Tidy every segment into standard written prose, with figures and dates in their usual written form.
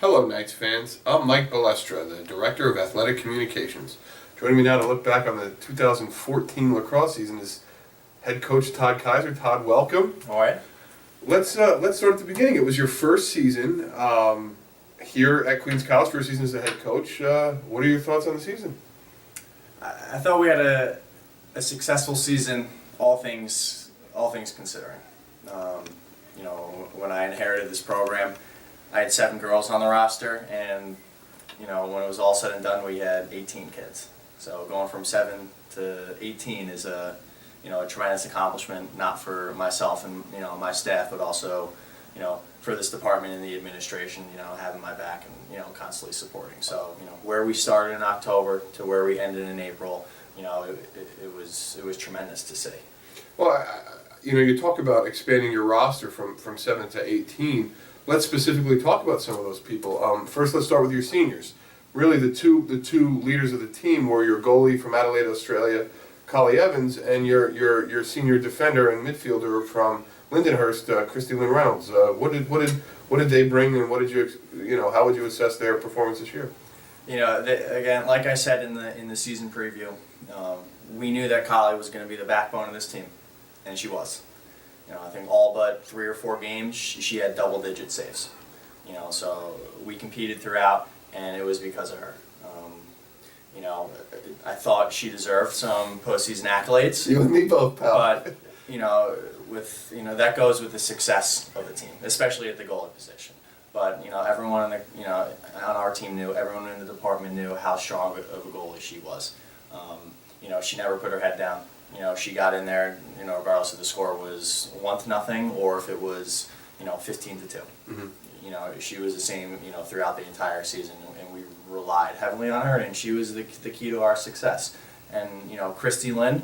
Hello, Knights fans. I'm Mike Balestra, the Director of Athletic Communications. Joining me now to look back on the 2014 lacrosse season is head coach Todd Kaiser. Todd, welcome. All right. Let's start at the beginning. It was your first season here at Queens College, first season as the head coach. What are your thoughts on the season? I thought we had a successful season, all things considering. When I inherited this program, I had 7 girls on the roster, and when it was all said and done, we had 18 kids. So going from 7 to 18 is a tremendous accomplishment, not for myself and my staff, but also for this department and the administration, having my back and constantly supporting. So where we started in October to where we ended in April, it was tremendous to see. Well, you talk about expanding your roster from 7 to 18. Let's specifically talk about some of those people. First, let's start with your seniors. Really, the two leaders of the team were your goalie from Adelaide, Australia, Collie Evans, and your senior defender and midfielder from Lindenhurst, Christy Lynn Reynolds. What did they bring, and what did how would you assess their performance this year? Again, like I said in the season preview, we knew that Collie was going to be the backbone of this team, and she was. I think all but 3 or 4 games she had double-digit saves. So we competed throughout, and it was because of her. I thought she deserved some postseason accolades. You and me both, pal. But that goes with the success of the team, especially at the goalie position. But everyone on our team knew, everyone in the department knew how strong of a goalie she was. She never put her head down. She got in there, regardless if the score was 1-0 or if it was 15-2. Mm-hmm. She was the same throughout the entire season, and we relied heavily on her, and she was the key to our success. And Christy Lynn,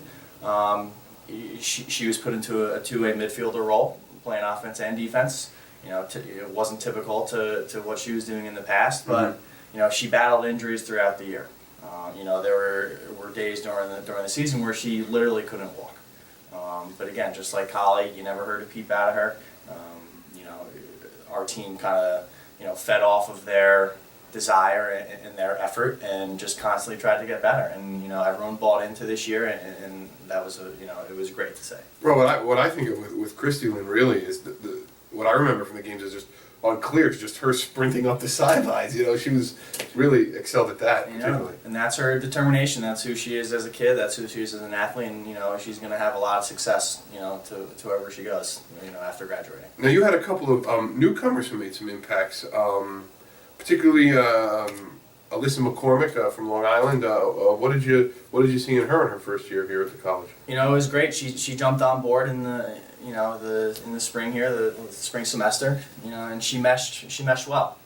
she was put into a two-way midfielder role, playing offense and defense. It wasn't typical to what she was doing in the past, but she battled injuries throughout the year. There were days during the season where she literally couldn't walk. But again, just like Collie, you never heard a peep out of her. Our team kind of fed off of their desire and their effort, and just constantly tried to get better. And everyone bought into this year, and that was it was great to see. Well, what I think of with Christy Lynn really is what I remember from the games is just on clears, just her sprinting up the sidelines. She was really excelled at that, particularly. And that's her determination. That's who she is as a kid. That's who she is as an athlete. And she's going to have a lot of success. To wherever she goes. After graduating. Now you had a couple of newcomers who made some impacts, particularly Alyssa McCormick from Long Island. What did you see in her first year here at the college? It was great. She jumped on board in the in the spring here, the spring semester. And she meshed well,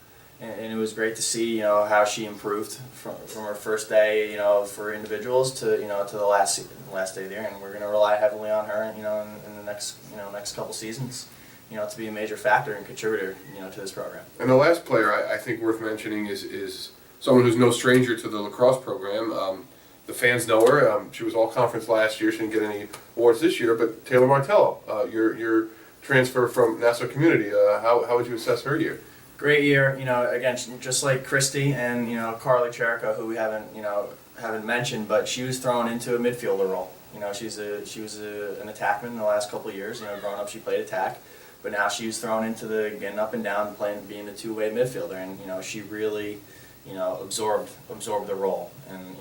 and it was great to see how she improved from her first day for individuals to to the last day there. And we're going to rely heavily on her in the next couple seasons to be a major factor and contributor to this program. And the last player I think worth mentioning is someone who's no stranger to the lacrosse program. The fans know her. She was all conference last year. She didn't get any awards this year. But Taylor Martello, your transfer from Nassau Community, how would you assess her year? Great year. Again, just like Christy and Carly Cherico, who we haven't mentioned, but she was thrown into a midfielder role. She was an attackman in the last couple of years. Growing up, she played attack, but now she was thrown into the getting up and down, being a two-way midfielder, and she really absorbed the role. And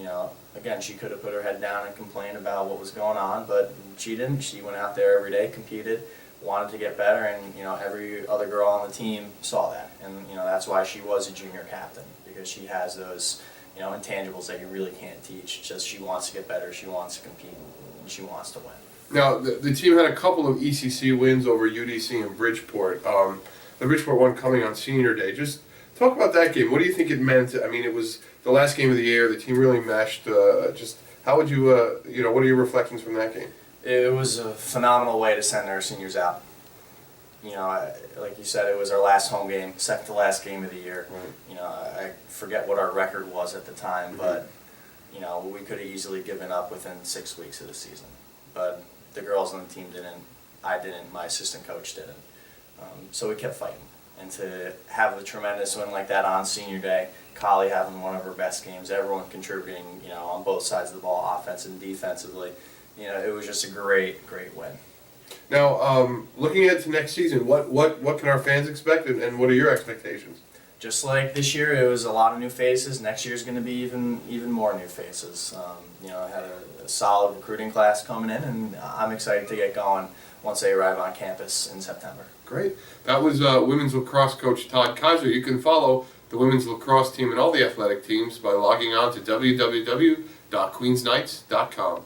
again, she could have put her head down and complained about what was going on, but she didn't. She went out there every day, competed, wanted to get better, and every other girl on the team saw that. And that's why she was a junior captain, because she has those intangibles that you really can't teach. Just she wants to get better, she wants to compete, and she wants to win. Now, the team had a couple of ECC wins over UDC and Bridgeport. The Bridgeport one coming on senior day. Just talk about that game. What do you think it meant? I mean, it was the last game of the year. The team really meshed. Just how would you, what are your reflections from that game? It was a phenomenal way to send our seniors out. Like you said, it was our last home game, second to last game of the year. Right. I forget what our record was at the time, but we could have easily given up within 6 weeks of the season. But the girls on the team didn't. I didn't. My assistant coach didn't. So we kept fighting. and to have a tremendous win like that on senior day. Collie having one of her best games, everyone contributing, on both sides of the ball, offense and defensively. It was just a great win. Now, looking ahead to next season, what can our fans expect, and what are your expectations? Just like this year, it was a lot of new faces. Next year's going to be even more new faces. I had a solid recruiting class coming in, and I'm excited to get going once they arrive on campus in September. Great. That was women's lacrosse coach Todd Kaiser. You can follow the women's lacrosse team and all the athletic teams by logging on to www.queensknights.com.